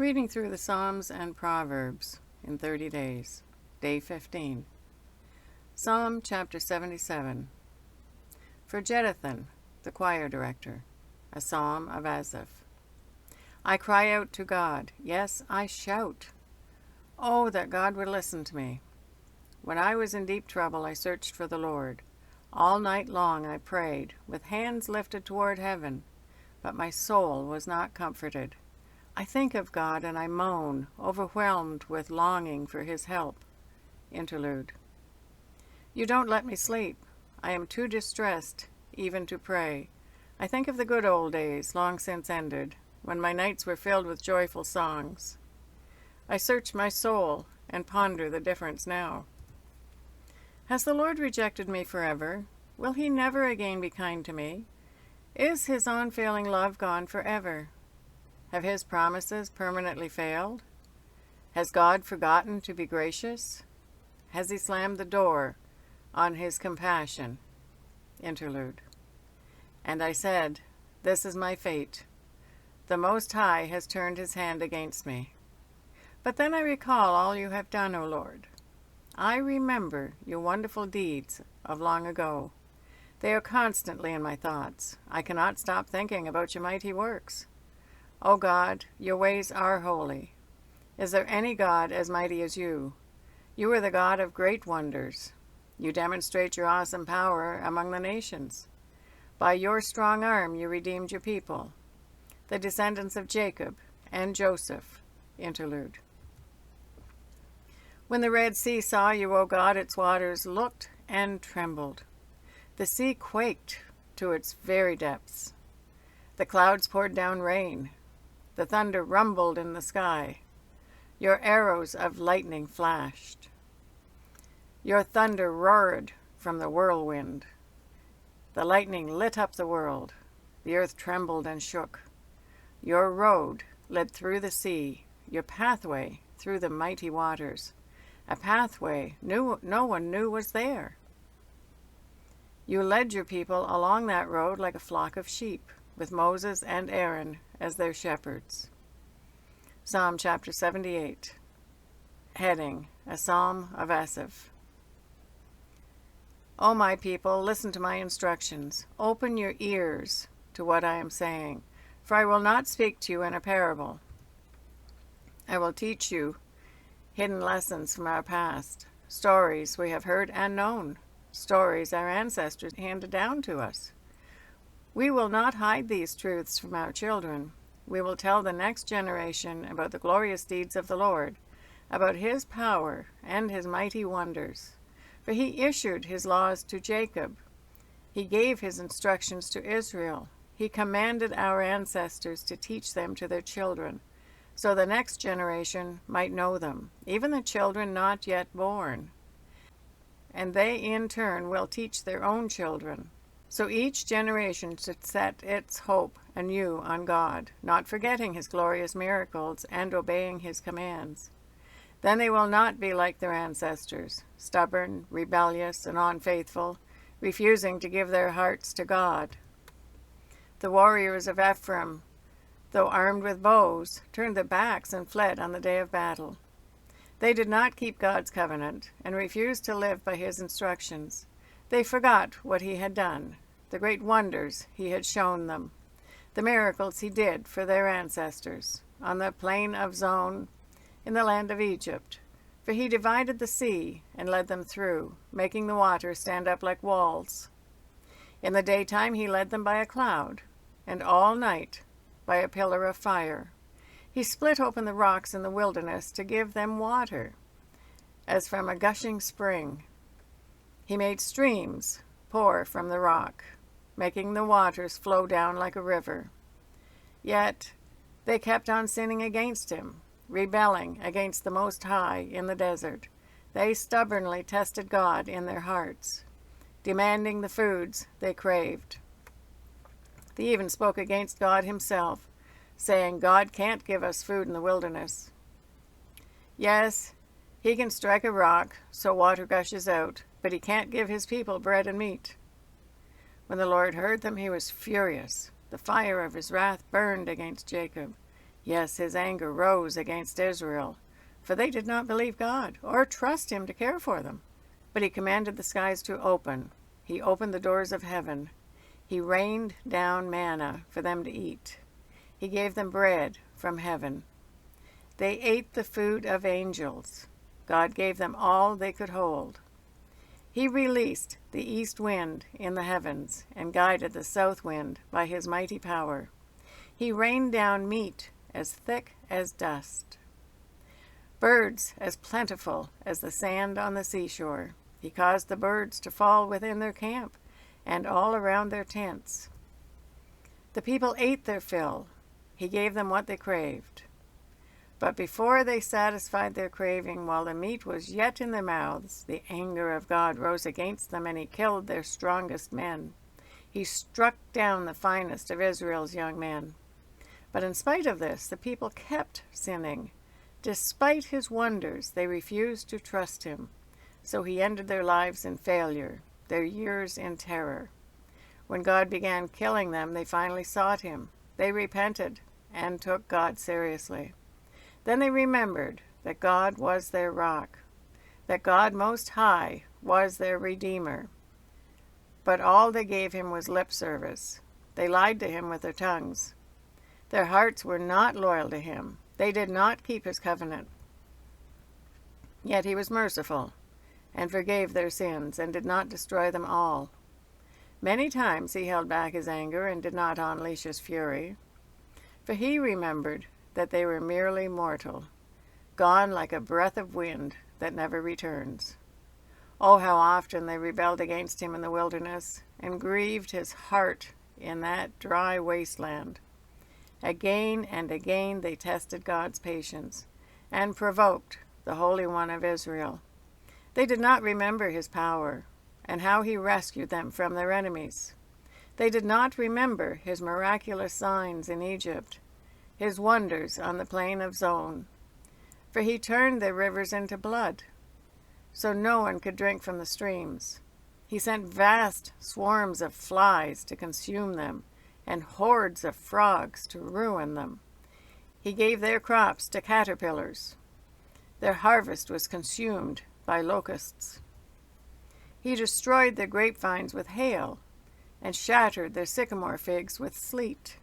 Reading through the Psalms and Proverbs in 30 days. Day 15. Psalm chapter 77. For Jeduthun, the choir director, a psalm of Asaph. I cry out to God, yes, I shout. Oh, that God would listen to me. When I was in deep trouble, I searched for the Lord. All night long I prayed, with hands lifted toward heaven, but my soul was not comforted. I think of God and I moan, overwhelmed with longing for his help. Interlude. You don't let me sleep. I am too distressed even to pray. I think of the good old days, long since ended, when my nights were filled with joyful songs. I search my soul and ponder the difference now. Has the Lord rejected me forever? Will he never again be kind to me? Is his unfailing love gone forever? Have his promises permanently failed? Has God forgotten to be gracious? Has he slammed the door on his compassion? Interlude. And I said, this is my fate. The Most High has turned his hand against me. But then I recall all you have done, O Lord. I remember your wonderful deeds of long ago. They are constantly in my thoughts. I cannot stop thinking about your mighty works. O God, your ways are holy. Is there any God as mighty as you? You are the God of great wonders. You demonstrate your awesome power among the nations. By your strong arm you redeemed your people, the descendants of Jacob and Joseph. Interlude. When the Red Sea saw you, O God, its waters looked and trembled. The sea quaked to its very depths. The clouds poured down rain. The thunder rumbled in the sky. Your arrows of lightning flashed. Your thunder roared from the whirlwind. The lightning lit up the world. The earth trembled and shook. Your road led through the sea, your pathway through the mighty waters, a pathway no one knew was there. You led your people along that road like a flock of sheep, with Moses and Aaron as their shepherds. Psalm chapter 78. Heading, a psalm of Asaph. O my people, listen to my instructions. Open your ears to what I am saying, for I will not speak to you in a parable. I will teach you hidden lessons from our past, stories we have heard and known, stories our ancestors handed down to us. We will not hide these truths from our children. We will tell the next generation about the glorious deeds of the Lord, about his power and his mighty wonders. For he issued his laws to Jacob. He gave his instructions to Israel. He commanded our ancestors to teach them to their children, so the next generation might know them, even the children not yet born. And they in turn will teach their own children. So each generation should set its hope anew on God, not forgetting his glorious miracles and obeying his commands. Then they will not be like their ancestors, stubborn, rebellious, and unfaithful, refusing to give their hearts to God. The warriors of Ephraim, though armed with bows, turned their backs and fled on the day of battle. They did not keep God's covenant and refused to live by his instructions. They forgot what he had done, the great wonders he had shown them, the miracles he did for their ancestors on the plain of Zon in the land of Egypt. For he divided the sea and led them through, making the water stand up like walls. In the daytime he led them by a cloud, and all night by a pillar of fire. He split open the rocks in the wilderness to give them water, as from a gushing spring. He made streams pour from the rock, making the waters flow down like a river. Yet they kept on sinning against him, rebelling against the Most High in the desert. They stubbornly tested God in their hearts, demanding the foods they craved. They even spoke against God himself, saying, God can't give us food in the wilderness. Yes, he can strike a rock so water gushes out, but he can't give his people bread and meat. When the Lord heard them, he was furious. The fire of his wrath burned against Jacob. Yes, his anger rose against Israel, for they did not believe God or trust him to care for them. But he commanded the skies to open. He opened the doors of heaven. He rained down manna for them to eat. He gave them bread from heaven. They ate the food of angels. God gave them all they could hold. He released the east wind in the heavens and guided the south wind by his mighty power. He rained down meat as thick as dust, birds as plentiful as the sand on the seashore. He caused the birds to fall within their camp and all around their tents. The people ate their fill. He gave them what they craved. But before they satisfied their craving, while the meat was yet in their mouths, the anger of God rose against them, and he killed their strongest men. He struck down the finest of Israel's young men. But in spite of this, the people kept sinning. Despite his wonders, they refused to trust him. So he ended their lives in failure, their years in terror. When God began killing them, they finally sought him. They repented and took God seriously. Then they remembered that God was their rock, that God Most High was their Redeemer. But all they gave him was lip service. They lied to him with their tongues. Their hearts were not loyal to him. They did not keep his covenant. Yet he was merciful and forgave their sins and did not destroy them all. Many times he held back his anger and did not unleash his fury, for he remembered that they were merely mortal, gone like a breath of wind that never returns. Oh, how often they rebelled against him in the wilderness and grieved his heart in that dry wasteland. Again and again they tested God's patience and provoked the Holy One of Israel. They did not remember his power and how he rescued them from their enemies. They did not remember his miraculous signs in Egypt, his wonders on the plain of Zon, for he turned their rivers into blood, so no one could drink from the streams. He sent vast swarms of flies to consume them, and hordes of frogs to ruin them. He gave their crops to caterpillars. Their harvest was consumed by locusts. He destroyed their grapevines with hail and shattered their sycamore figs with sleet.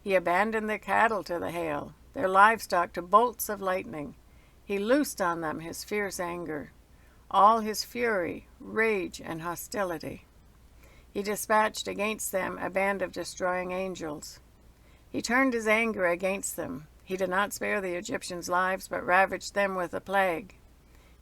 He abandoned their cattle to the hail, their livestock to bolts of lightning. He loosed on them his fierce anger, all his fury, rage, and hostility. He dispatched against them a band of destroying angels. He turned his anger against them. He did not spare the Egyptians' lives, but ravaged them with a plague.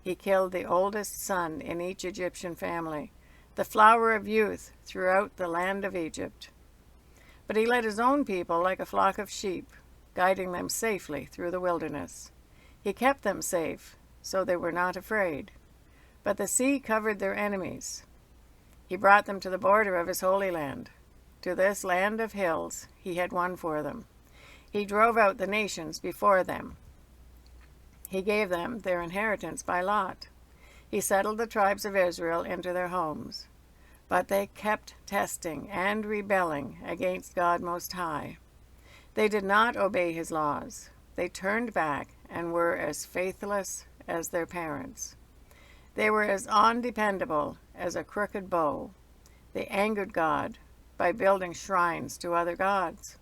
He killed the oldest son in each Egyptian family, the flower of youth throughout the land of Egypt. But he led his own people like a flock of sheep, guiding them safely through the wilderness. He kept them safe, so they were not afraid. But the sea covered their enemies. He brought them to the border of his holy land. To this land of hills he had won for them. He drove out the nations before them. He gave them their inheritance by lot. He settled the tribes of Israel into their homes. But they kept testing and rebelling against God Most High. They did not obey his laws. They turned back and were as faithless as their parents. They were as undependable as a crooked bow. They angered God by building shrines to other gods.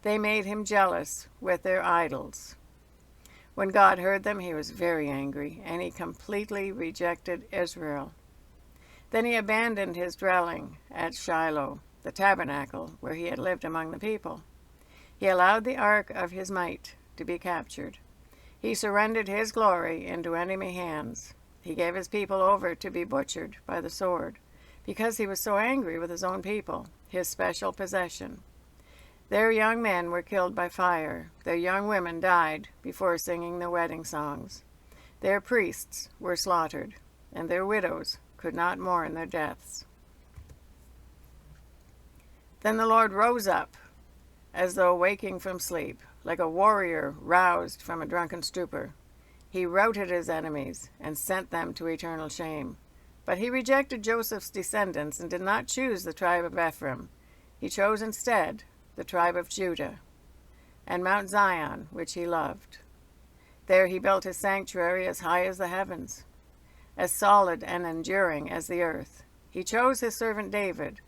They made him jealous with their idols. When God heard them, he was very angry, and he completely rejected Israel. Then he abandoned his dwelling at Shiloh, the tabernacle where he had lived among the people. He allowed the ark of his might to be captured. He surrendered his glory into enemy hands. He gave his people over to be butchered by the sword, because he was so angry with his own people, his special possession. Their young men were killed by fire. Their young women died before singing their wedding songs. Their priests were slaughtered, and their widows could not mourn their deaths. Then the Lord rose up, as though waking from sleep, like a warrior roused from a drunken stupor. He routed his enemies and sent them to eternal shame. But he rejected Joseph's descendants and did not choose the tribe of Ephraim. He chose instead the tribe of Judah. and Mount Zion, which he loved. There he built his sanctuary as high as the heavens, as solid and enduring as the earth. He chose his servant David,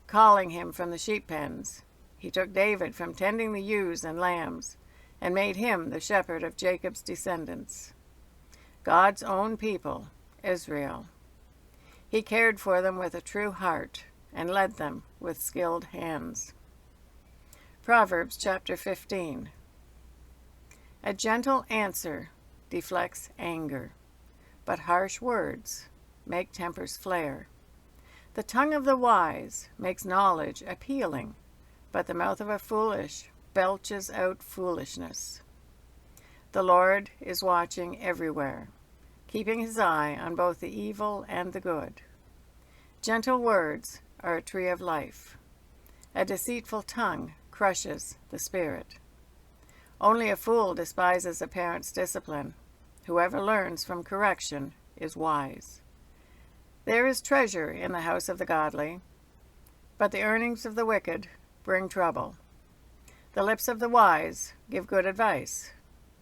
calling him from the sheep pens. He took David from tending the ewes and lambs, and made him the shepherd of Jacob's descendants, God's own people, Israel. He cared for them with a true heart, and led them with skilled hands. Proverbs chapter 15. A gentle answer deflects anger, but harsh words make tempers flare. The tongue of the wise makes knowledge appealing, but the mouth of a foolish belches out foolishness. The Lord is watching everywhere, keeping his eye on both the evil and the good. Gentle words are a tree of life. A deceitful tongue crushes the spirit. Only a fool despises a parent's discipline. Whoever learns from correction is wise. There is treasure in the house of the godly, but the earnings of the wicked bring trouble. The lips of the wise give good advice.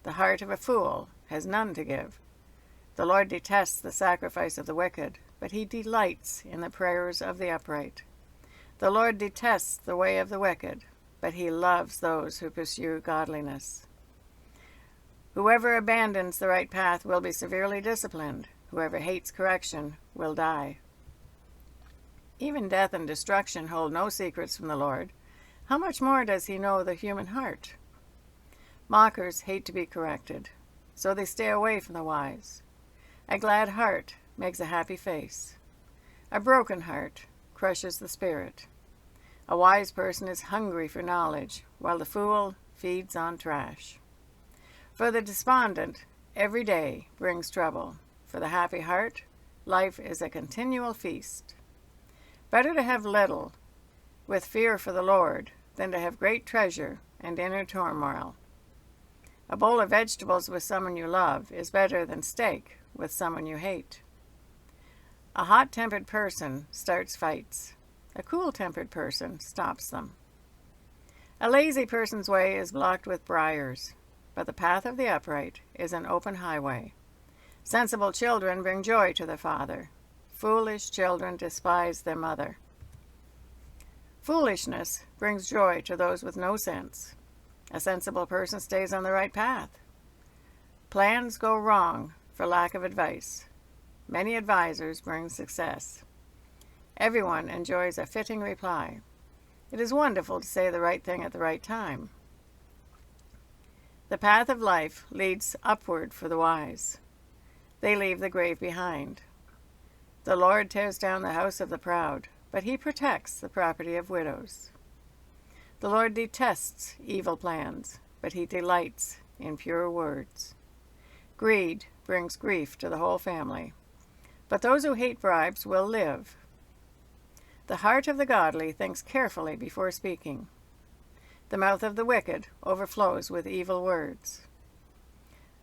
The heart of a fool has none to give. The Lord detests the sacrifice of the wicked, but he delights in the prayers of the upright. The Lord detests the way of the wicked, but he loves those who pursue godliness. Whoever abandons the right path will be severely disciplined. Whoever hates correction will die. Even death and destruction hold no secrets from the Lord. How much more does he know the human heart? Mockers hate to be corrected, so they stay away from the wise. A glad heart makes a happy face. A broken heart crushes the spirit. A wise person is hungry for knowledge, while the fool feeds on trash. For the despondent, every day brings trouble. For the happy heart, life is a continual feast. Better to have little, with fear for the Lord, than to have great treasure and inner turmoil. A bowl of vegetables with someone you love is better than steak with someone you hate. A hot-tempered person starts fights. A cool-tempered person stops them. A lazy person's way is blocked with briars, but the path of the upright is an open highway. Sensible children bring joy to their father. Foolish children despise their mother. Foolishness brings joy to those with no sense. A sensible person stays on the right path. Plans go wrong for lack of advice. Many advisors bring success. Everyone enjoys a fitting reply. It is wonderful to say the right thing at the right time. The path of life leads upward for the wise. They leave the grave behind. The Lord tears down the house of the proud, but he protects the property of widows. The Lord detests evil plans, but he delights in pure words. Greed brings grief to the whole family, but those who hate bribes will live. The heart of the godly thinks carefully before speaking. The mouth of the wicked overflows with evil words.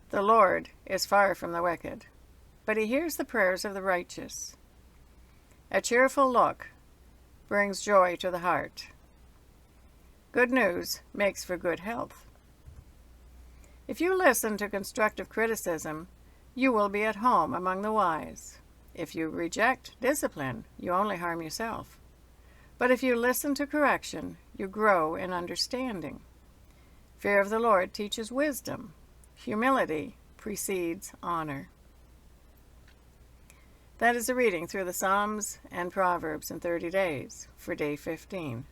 The Lord is far from the wicked, but he hears the prayers of the righteous. A cheerful look brings joy to the heart. Good news makes for good health. If you listen to constructive criticism, you will be at home among the wise. If you reject discipline, you only harm yourself. But if you listen to correction, you grow in understanding. Fear of the Lord teaches wisdom. Humility precedes honor. That is a reading through the Psalms and Proverbs in 30 days for day 15.